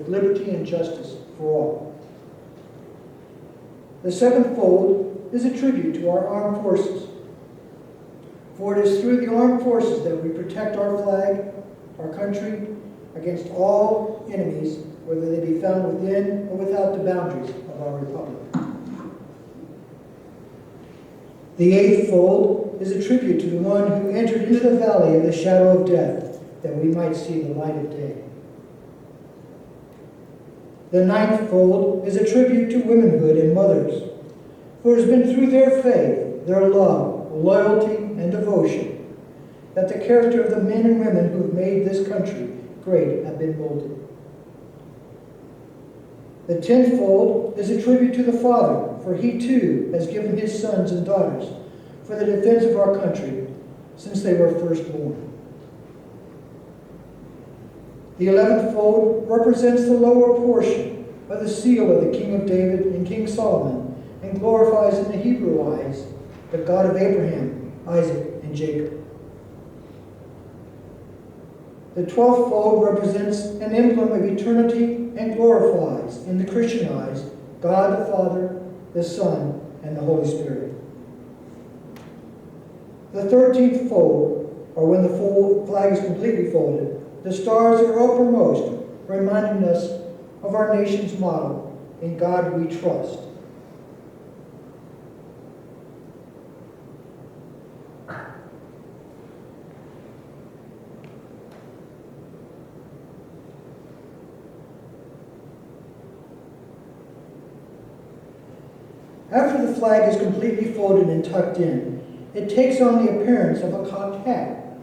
with liberty and justice for all. The sevenfold is a tribute to our armed forces. For it is through the armed forces that we protect our flag, our country, against all enemies, whether they be found within or without the boundaries of our republic. The eightfold is a tribute to the one who entered into the valley of the shadow of death, that we might see the light of day. The ninthfold is a tribute to womanhood and mothers, for it has been through their faith, their love, loyalty, and devotion that the character of the men and women who have made this country great have been molded. The tenfold is a tribute to the Father, for he too has given his sons and daughters for the defense of our country since they were first born. The 11th fold represents the lower portion of the seal of the King of David and King Solomon, and glorifies in the Hebrew eyes the God of Abraham, Isaac, and Jacob. The 12th fold represents an emblem of eternity and glorifies, in the Christian eyes, God the Father, the Son, and the Holy Spirit. The 13th fold, or when the flag is completely folded, the stars are uppermost, reminding us of our nation's motto, "In God we trust." After the flag is completely folded and tucked in, it takes on the appearance of a cocked hat,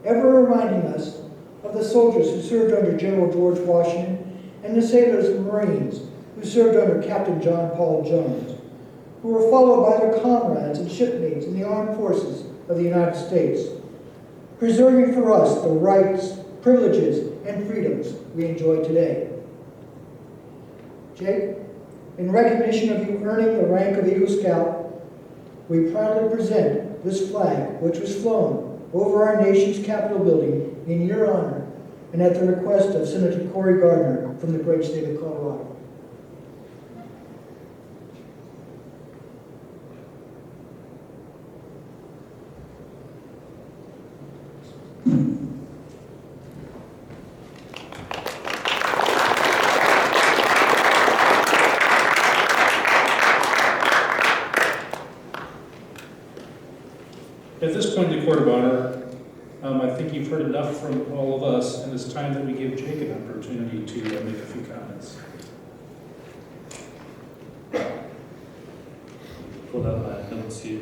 ever reminding us of the soldiers who served under General George Washington and the sailors and Marines who served under Captain John Paul Jones, who were followed by their comrades and shipmates in the armed forces of the United States, preserving for us the rights, privileges, and freedoms we enjoy today. Jake, in recognition of you earning the rank of Eagle Scout, we proudly present this flag, which was flown over our nation's Capitol building in your honor and at the request of Senator Cory Gardner from the great state of Colorado. At this point in the Court of Honor, I think you've heard enough from all of us, and it's time that we give Jake an opportunity to make a few comments. Pulled out my notes here.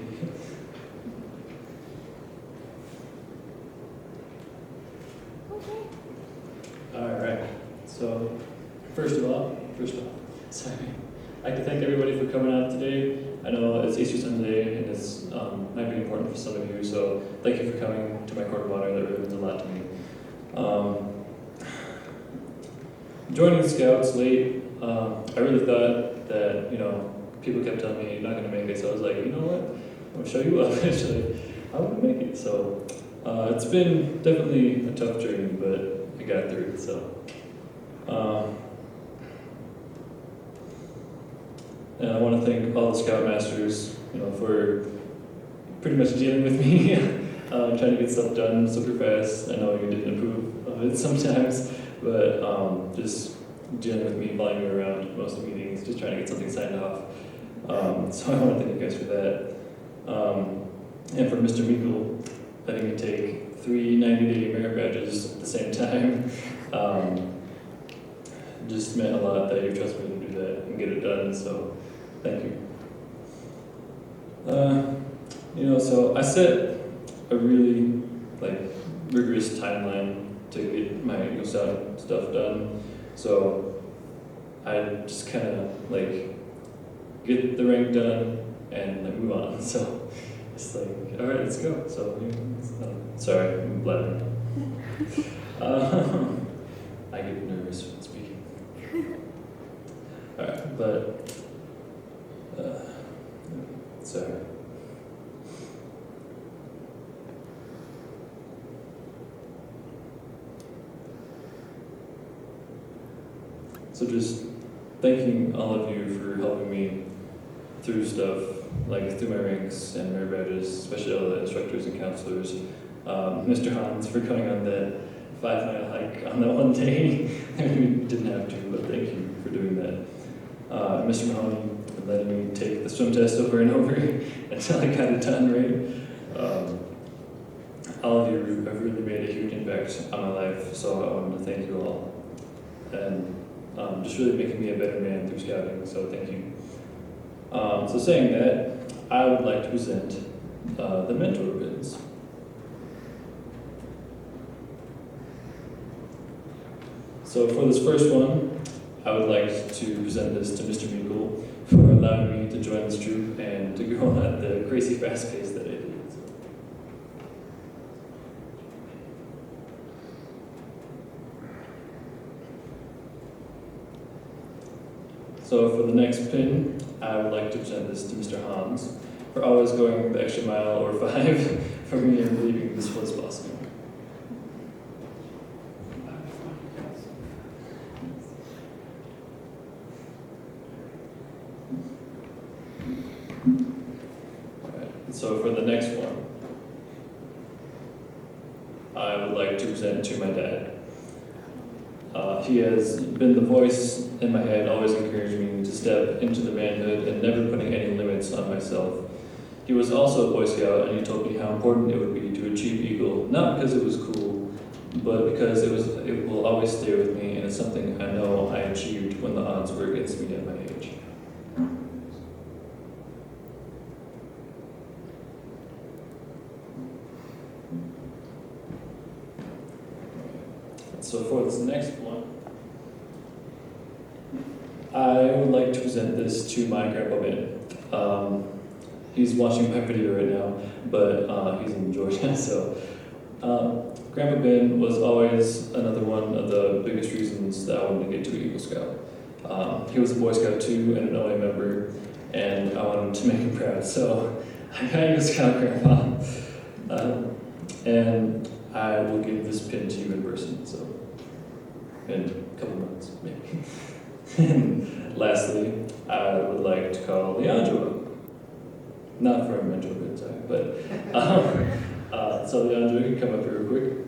All right. So, first off, sorry. I'd like to thank everybody for coming out today. I know it's Easter Sunday and it's might be important for some of you, so thank you for coming to my Court of Honor. That really means a lot to me. Joining the Scouts late, I really thought that, people kept telling me you're not going to make it, so I was like, you know what, I'm going to show you up. Actually, I'm going to make it. So it's been definitely a tough journey, but I got through it. So. And I want to thank all the Scoutmasters, for pretty much dealing with me, trying to get stuff done super fast. I know you didn't approve of it sometimes, but just dealing with me, following me around most of the meetings, just trying to get something signed off. So I want to thank you guys for that. And for Mr. Meagle, letting me take 3 90-day merit badges at the same time. Just meant a lot that you trust me to do that and get it done, so thank you. So I set a really rigorous timeline to get my Eagle Scout stuff done. So I just kind of get the rank done and move on. So it's all right, let's go. So sorry, I'm blabbering. I get nervous when speaking. All right, but sorry. So just thanking all of you for helping me through stuff, like through my ranks and merit badges, especially all the instructors and counselors. Mr. Hans for going on that 5-mile hike on that one day. We didn't have to, but thank you for doing that. Mr. Mahoney for letting me take the swim test over and over until I got it done right. All of you have really made a huge impact on my life, so I wanted to thank you all. And just really making me a better man through scouting, so thank you. So saying that, I would like to present the mentor pins. So for this first one, I would like to present this to Mr. Meikle for allowing me to join this troop and to go at the crazy fast pace that I did. So for the next pin, I would like to present this to Mr. Hans for always going the extra mile or 5 for me and believing this was possible. So for the next one, I would like to present to my dad. He has been the voice in my head, always encouraging me to step into the manhood and never putting any limits on myself. He was also a Boy Scout, and he told me how important it would be to achieve Eagle, not because it was cool, but because it will always stay with me, and it's something I know I achieved when the odds were against me at my age. So for this next one, I would like to present this to my Grandpa Ben. He's watching my video right now, but he's in Georgia, so. Grandpa Ben was always another one of the biggest reasons that I wanted to get to Eagle Scout. He was a Boy Scout too and an OA member, and I wanted to make him proud, so I got Eagle Scout Grandpa. And I will give this pin to you in person, so in a couple months, maybe. And lastly, I would like to call Leandro up. Not for a mentor pin, sorry, but so Leandro, you can come up here real quick.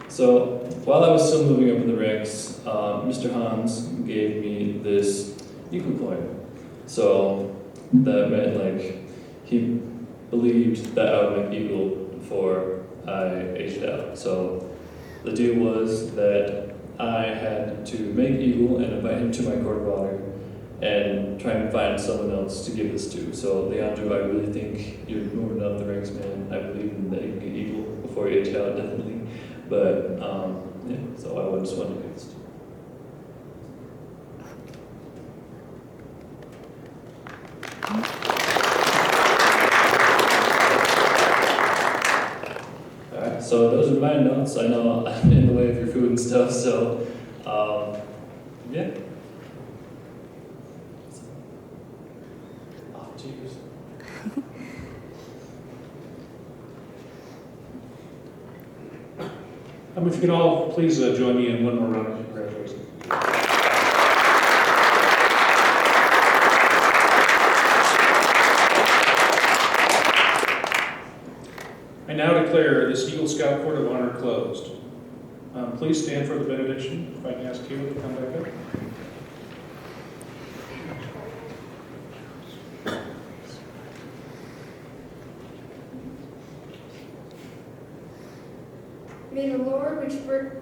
So while I was still moving up in the ranks, Mr. Hans gave me this Eagle coin. So that meant like he believed that I would make Eagle before I aged out. So the deal was that I had to make Eagle and invite him to my court of honor and try and find someone else to give this to. So Leandro, I really think you're moving up the ranks, man. I believe in that you can get Eagle before you age out, definitely. But yeah, so I just wanted to give this to you. Alright, so those are my notes. I know I'm in the way of your food and stuff, so yeah. Oh, cheers. If you could all please join me in one more round of congratulations. I now declare this Eagle Scout Court of Honor closed. Please stand for the benediction. If I can ask Caleb to come back up. May the Lord, which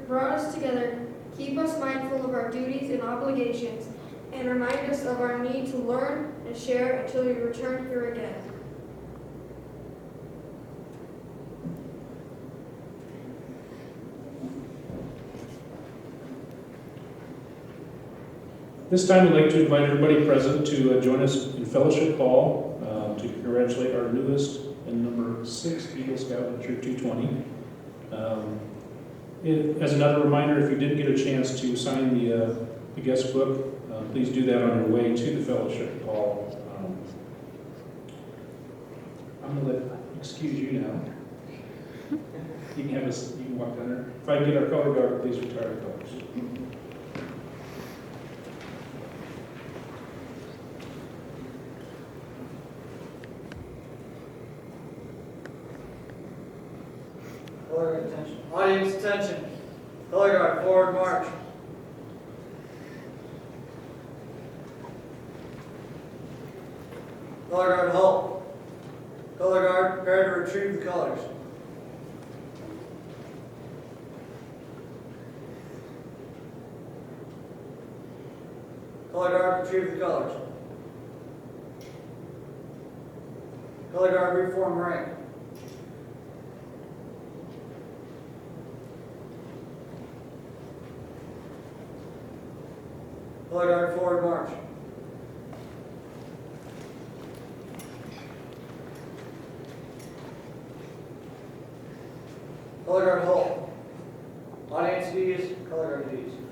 brought us together, keep us mindful of our duties and obligations, and remind us of our need to learn and share until we return here again. This time, I'd like to invite everybody present to join us in Fellowship Hall to congratulate our newest and number 6 Eagle Scout in Troop 220. As another reminder, if you didn't get a chance to sign the guest book, please do that on your way to the Fellowship Hall. I'm going to excuse you now. You can have a walk down there. If I can get our color guard, please retire the colors. Color guard attention. Audience attention. Color guard, forward march. Color guard, halt. Color guard, prepare to retrieve the colors. Color guard, retrieve the colors. Color guard, reform rank. Color guard, forward march. Color guard, halt. Audience at ease, color guard at ease.